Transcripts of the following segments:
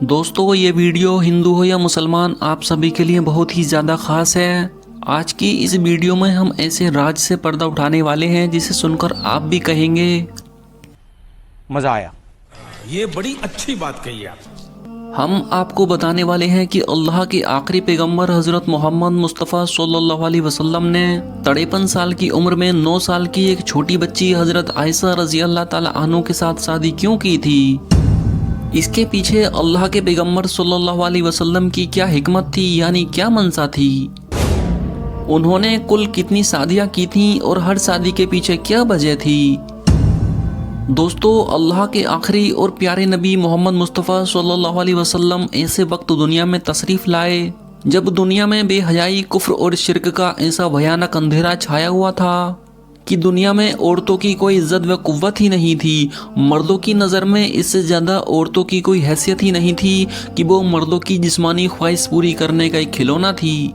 دوستو یہ ویڈیو ہندو ہو یا مسلمان آپ سبھی کے لیے بہت ہی زیادہ خاص ہے۔ آج کی اس ویڈیو میں ہم ایسے راج سے پردہ اٹھانے والے ہیں جسے سن کر آپ بھی کہیں گے مزہ آیا۔ یہ بڑی اچھی بات کہی آپ۔ ہم آپ کو بتانے والے ہیں کہ اللہ کے آخری پیغمبر حضرت محمد مصطفیٰ صلی اللہ علیہ وسلم نے 53 سال کی عمر میں 9 سال کی ایک چھوٹی بچی حضرت عائشہ رضی اللہ تعالی عنہ کے ساتھ شادی کیوں کی تھی۔ اس کے پیچھے اللہ کے پیغمبر صلی اللہ علیہ وسلم کی کیا حکمت تھی، یعنی کیا منشا تھی۔ انہوں نے کل کتنی شادیاں کی تھیں اور ہر شادی کے پیچھے کیا وجہ تھی۔ دوستو اللہ کے آخری اور پیارے نبی محمد مصطفیٰ صلی اللہ علیہ وسلم ایسے وقت دنیا میں تشریف لائے جب دنیا میں بے حیائی، کفر اور شرک کا ایسا بھیانک اندھیرا چھایا ہوا تھا کہ دنیا میں عورتوں کی کوئی عزت و قوت ہی نہیں تھی۔ مردوں کی نظر میں اس سے زیادہ عورتوں کی کوئی حیثیت ہی نہیں تھی کہ وہ مردوں کی جسمانی خواہش پوری کرنے کا ایک کھلونا تھی۔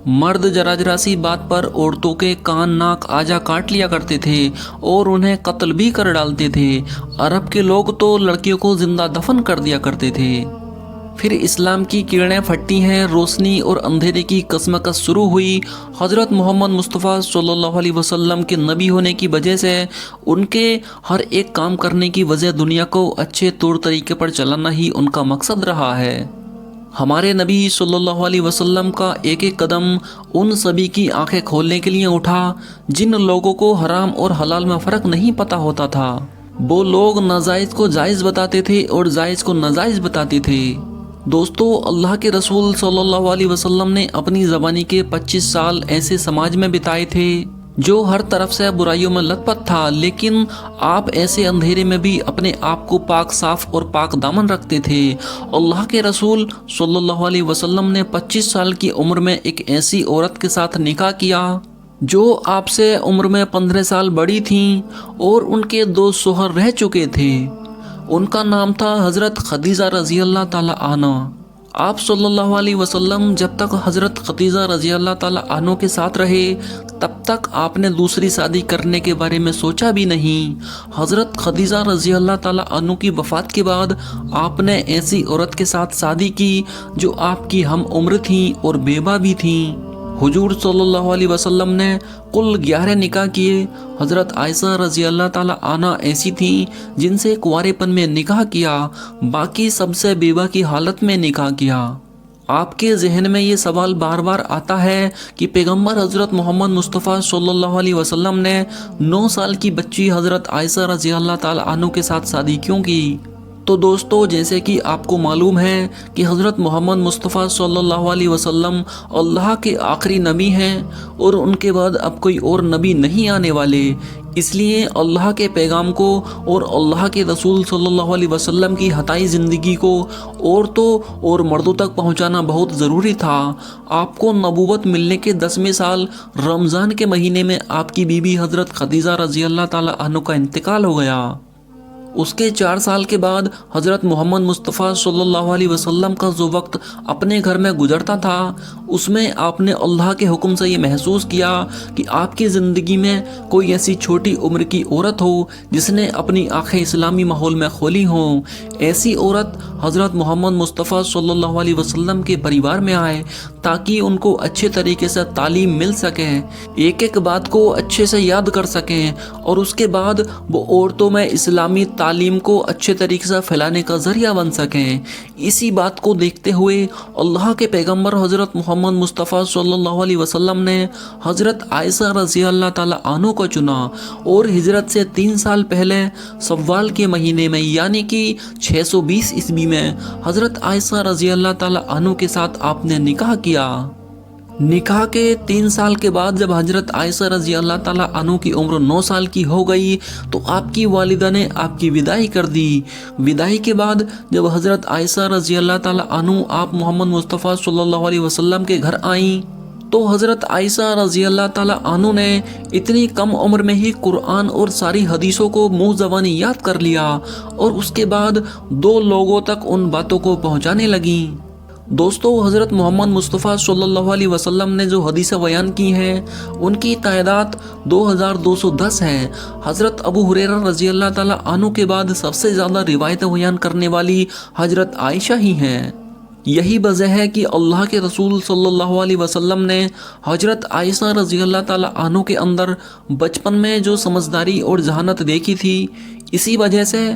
مرد ذرا سی بات پر عورتوں کے کان، ناک، آجا کاٹ لیا کرتے تھے اور انہیں قتل بھی کر ڈالتے تھے۔ عرب کے لوگ تو لڑکیوں کو زندہ دفن کر دیا کرتے تھے۔ پھر اسلام کی کرنیں پھٹتی ہیں، روشنی اور اندھیرے کی کشمکش شروع ہوئی۔ حضرت محمد مصطفیٰ صلی اللہ علیہ وسلم کے نبی ہونے کی وجہ سے ان کے ہر ایک کام کرنے کی وجہ دنیا کو اچھے طور طریقے پر چلانا ہی ان کا مقصد رہا ہے۔ ہمارے نبی صلی اللہ علیہ وسلم کا ایک ایک قدم ان سبھی کی آنکھیں کھولنے کے لیے اٹھا جن لوگوں کو حرام اور حلال میں فرق نہیں پتہ ہوتا تھا۔ وہ لوگ ناجائز کو جائز بتاتے تھے اور جائز کو ناجائز بتاتے تھے۔ دوستو اللہ کے رسول صلی اللہ علیہ وسلم نے اپنی زبانی کے 25 سال ایسے سماج میں بتائے تھے جو ہر طرف سے برائیوں میں لت پت تھا، لیکن آپ ایسے اندھیرے میں بھی اپنے آپ کو پاک صاف اور پاک دامن رکھتے تھے۔ اللہ کے رسول صلی اللہ علیہ وسلم نے 25 سال کی عمر میں ایک ایسی عورت کے ساتھ نکاح کیا جو آپ سے عمر میں 15 سال بڑی تھیں اور ان کے 2 شوہر رہ چکے تھے۔ ان کا نام تھا حضرت خدیجہ رضی اللہ تعالی عنہ۔ آپ صلی اللہ علیہ وسلم جب تک حضرت خدیجہ رضی اللہ تعالی عنہ کے ساتھ رہے تب تک آپ نے دوسری شادی کرنے کے بارے میں سوچا بھی نہیں۔ حضرت خدیجہ رضی اللہ تعالی عنہ کی وفات کے بعد آپ نے ایسی عورت کے ساتھ شادی کی جو آپ کی ہم عمر تھیں اور بیوہ بھی تھیں۔ حضور صلی اللہ علیہ وسلم نے کل 11 نکاح کیے۔ حضرت عائشہ رضی اللہ تعالی عنہ ایسی تھیں جن سے کنوارے پن میں نکاح کیا، باقی سب سے بیوہ کی حالت میں نکاح کیا۔ آپ کے ذہن میں یہ سوال بار بار آتا ہے کہ پیغمبر حضرت محمد مصطفیٰ صلی اللہ علیہ وسلم نے 9 سال کی بچی حضرت عائشہ رضی اللہ تعالی عنہ کے ساتھ شادی کیوں کی؟ تو دوستو جیسے کہ آپ کو معلوم ہے کہ حضرت محمد مصطفیٰ صلی اللہ علیہ وسلم اللہ کے آخری نبی ہیں اور ان کے بعد اب کوئی اور نبی نہیں آنے والے، اس لیے اللہ کے پیغام کو اور اللہ کے رسول صلی اللہ علیہ وسلم کی حتائی زندگی کو عورتوں اور مردوں تک پہنچانا بہت ضروری تھا۔ آپ کو نبوت ملنے کے 10ویں سال رمضان کے مہینے میں آپ کی بیوی حضرت خدیجہ رضی اللہ تعالی عنہ کا انتقال ہو گیا۔ اس کے 4 سال کے بعد حضرت محمد مصطفیٰ صلی اللہ علیہ وسلم کا جو وقت اپنے گھر میں گزرتا تھا اس میں آپ نے اللہ کے حکم سے یہ محسوس کیا کہ آپ کی زندگی میں کوئی ایسی چھوٹی عمر کی عورت ہو جس نے اپنی آنکھیں اسلامی ماحول میں کھولی ہوں۔ ایسی عورت حضرت محمد مصطفیٰ صلی اللہ علیہ وسلم کے پریوار میں آئے تاکہ ان کو اچھے طریقے سے تعلیم مل سکے، ایک ایک بات کو اچھے سے یاد کر سکیں اور اس کے بعد وہ عورتوں میں اسلامی تعلیم کو اچھے طریقے سے پھیلانے کا ذریعہ بن سکیں۔ اسی بات کو دیکھتے ہوئے اللہ کے پیغمبر حضرت محمد مصطفیٰ صلی اللہ علیہ وسلم نے حضرت عائشہ رضی اللہ تعالی عنہ کو چنا اور ہجرت سے 3 سال پہلے شوال کے مہینے میں یعنی کہ 620 عیسوی میں حضرت عائشہ رضی اللہ تعالی عنہ کے ساتھ آپ نے نکاح کیا۔ نکاح کے 3 سال کے بعد جب حضرت عائشہ رضی اللہ تعالی عنہ کی عمر 9 سال کی ہو گئی تو آپ کی والدہ نے آپ کی وداعی کر دی۔ وداعی کے بعد جب حضرت عائشہ رضی اللہ تعالی عنہ آپ محمد مصطفیٰ صلی اللہ علیہ وسلم کے گھر آئیں تو حضرت عائشہ رضی اللہ تعالی عنہ نے اتنی کم عمر میں ہی قرآن اور ساری حدیثوں کو منہ زبانی یاد کر لیا اور اس کے بعد 2 لوگوں تک ان باتوں کو پہنچانے لگیں۔ دوستو حضرت محمد مصطفیٰ صلی اللہ علیہ وسلم نے جو حدیثیں بیان کی ہیں ان کی تعداد 2210 ہے۔ حضرت ابو ہریرہ رضی اللہ تعالیٰ عنہ کے بعد سب سے زیادہ روایتیں بیان کرنے والی حضرت عائشہ ہی ہیں۔ یہی وجہ ہے کہ اللہ کے رسول صلی اللہ علیہ وسلم نے حضرت عائشہ رضی اللہ تعالیٰ عنہ کے اندر بچپن میں جو سمجھداری اور ذہانت دیکھی تھی، اسی وجہ سے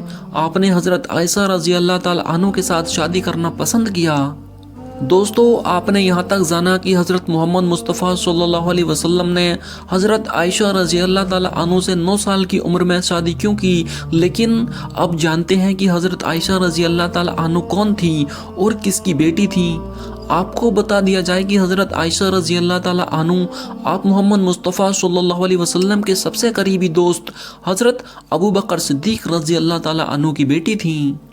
آپ نے حضرت عائشہ رضی اللہ تعالیٰ عنہ کے ساتھ شادی کرنا پسند کیا۔ دوستو آپ نے یہاں تک جانا کہ حضرت محمد مصطفیٰ صلی اللہ علیہ وسلم نے حضرت عائشہ رضی اللہ تعالیٰ عنہ سے 9 سال کی عمر میں شادی کیوں کی، لیکن اب جانتے ہیں کہ حضرت عائشہ رضی اللہ تعالیٰ عنہ کون تھی اور کس کی بیٹی تھی۔ آپ کو بتا دیا جائے کہ حضرت عائشہ رضی اللہ تعالیٰ عنہ آپ محمد مصطفیٰ صلی اللہ علیہ وسلم کے سب سے قریبی دوست حضرت ابو بکر صدیق رضی اللہ تعالیٰ عنہ کی بیٹی تھیں۔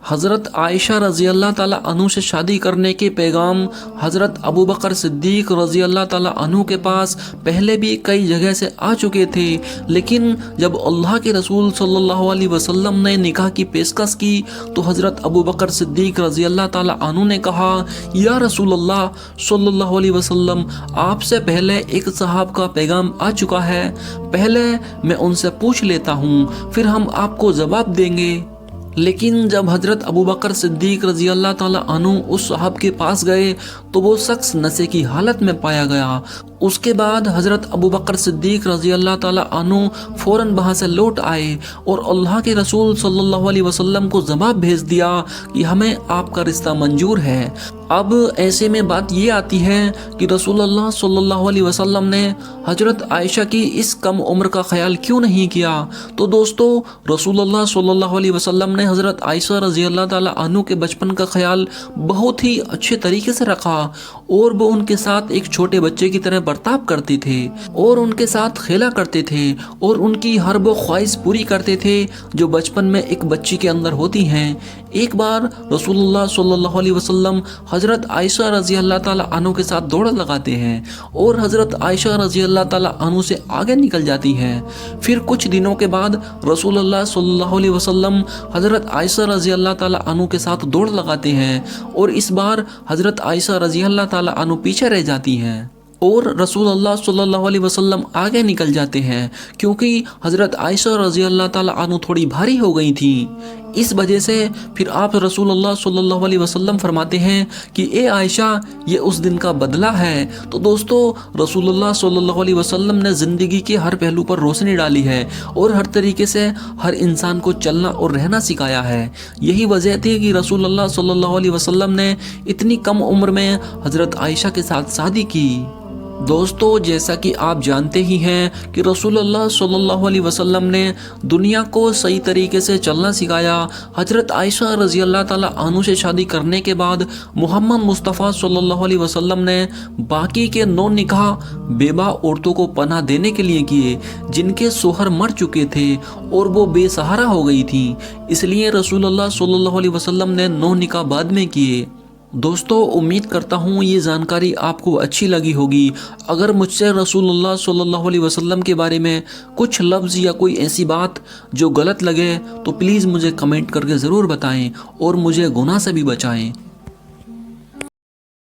حضرت عائشہ رضی اللہ تعالیٰ عنہ سے شادی کرنے کے پیغام حضرت ابو بکر صدیق رضی اللہ تعالیٰ عنہ کے پاس پہلے بھی کئی جگہ سے آ چکے تھے، لیکن جب اللہ کے رسول صلی اللہ علیہ وسلم نے نکاح کی پیشکش کی تو حضرت ابو بکر صدیق رضی اللہ تعالیٰ عنہ نے کہا، یا رسول اللہ صلی اللہ علیہ وسلم، آپ سے پہلے ایک صحاب کا پیغام آ چکا ہے، پہلے میں ان سے پوچھ لیتا ہوں، پھر ہم آپ کو جواب دیں گے۔ لیکن جب حضرت ابو بکر صدیق رضی اللہ تعالیٰ عنہ اس صاحب کے پاس گئے تو وہ شخص نشے کی حالت میں پایا گیا۔ اس کے بعد حضرت ابو بکر صدیق رضی اللہ تعالیٰ عنہ فوراً وہاں سے لوٹ آئے اور اللہ کے رسول صلی اللہ علیہ وسلم کو جواب بھیج دیا کہ ہمیں آپ کا رشتہ منظور ہے۔ اب ایسے میں بات یہ آتی ہے کہ رسول اللہ صلی اللہ علیہ وسلم نے حضرت عائشہ کی اس کم عمر کا خیال کیوں نہیں کیا؟ تو دوستو رسول اللہ صلی اللہ علیہ وسلم نے حضرت عائشہ رضی اللہ تعالیٰ عنہ کے بچپن کا خیال بہت ہی اچھے طریقے سے رکھا اور وہ ان کے ساتھ ایک چھوٹے بچے کی طرح برتاؤ کرتے تھے اور ان کے ساتھ کھیلا کرتے تھے اور ان کی ہر وہ خواہش پوری کرتے تھے جو بچپن میں ایک بچی کے اندر ہوتی ہیں۔ ایک بار رسول اللہ صلی اللہ علیہ وسلم حضرت عائشہ رضی اللہ تعالیٰ عنہ کے ساتھ دوڑ لگاتے ہیں اور حضرت عائشہ رضی اللہ تعالیٰ عنہ سے آگے نکل جاتی ہیں۔ پھر کچھ دنوں کے بعد رسول اللہ صلی اللہ علیہ وسلم حضرت عائشہ رضی اللہ تعالیٰ عنہ کے ساتھ دوڑ لگاتے ہیں اور اس بار حضرت عائشہ رضی اللہ تعالیٰ عنہ پیچھے رہ جاتی ہیں اور رسول اللہ صلی اللہ علیہ وسلم آگے نکل جاتے ہیں، کیونکہ حضرت عائشہ رضی اللہ تعالیٰ عنہ تھوڑی بھاری ہو گئی تھیں۔ اس وجہ سے پھر آپ رسول اللہ صلی اللہ علیہ وسلم فرماتے ہیں کہ اے عائشہ، یہ اس دن کا بدلہ ہے۔ تو دوستو رسول اللہ صلی اللہ علیہ وسلم نے زندگی کے ہر پہلو پر روشنی ڈالی ہے اور ہر طریقے سے ہر انسان کو چلنا اور رہنا سکھایا ہے۔ یہی وجہ تھی کہ رسول اللہ صلی اللہ علیہ وسلم نے اتنی کم عمر میں حضرت عائشہ کے ساتھ شادی کی۔ دوستو جیسا کہ آپ جانتے ہی ہیں کہ رسول اللہ صلی اللہ علیہ وسلم نے دنیا کو صحیح طریقے سے چلنا سکھایا۔ حضرت عائشہ رضی اللہ تعالیٰ عنہ سے شادی کرنے کے بعد محمد مصطفیٰ صلی اللہ علیہ وسلم نے باقی کے 9 نکاح بیوہ عورتوں کو پناہ دینے کے لیے کیے جن کے شوہر مر چکے تھے اور وہ بے سہارا ہو گئی تھیں، اس لیے رسول اللہ صلی اللہ علیہ وسلم نے 9 نکاح بعد میں کیے۔ دوستو امید کرتا ہوں یہ جانکاری آپ کو اچھی لگی ہوگی۔ اگر مجھ سے رسول اللہ صلی اللہ علیہ وسلم کے بارے میں کچھ لفظ یا کوئی ایسی بات جو غلط لگے تو پلیز مجھے کمنٹ کر کے ضرور بتائیں اور مجھے گناہ سے بھی بچائیں۔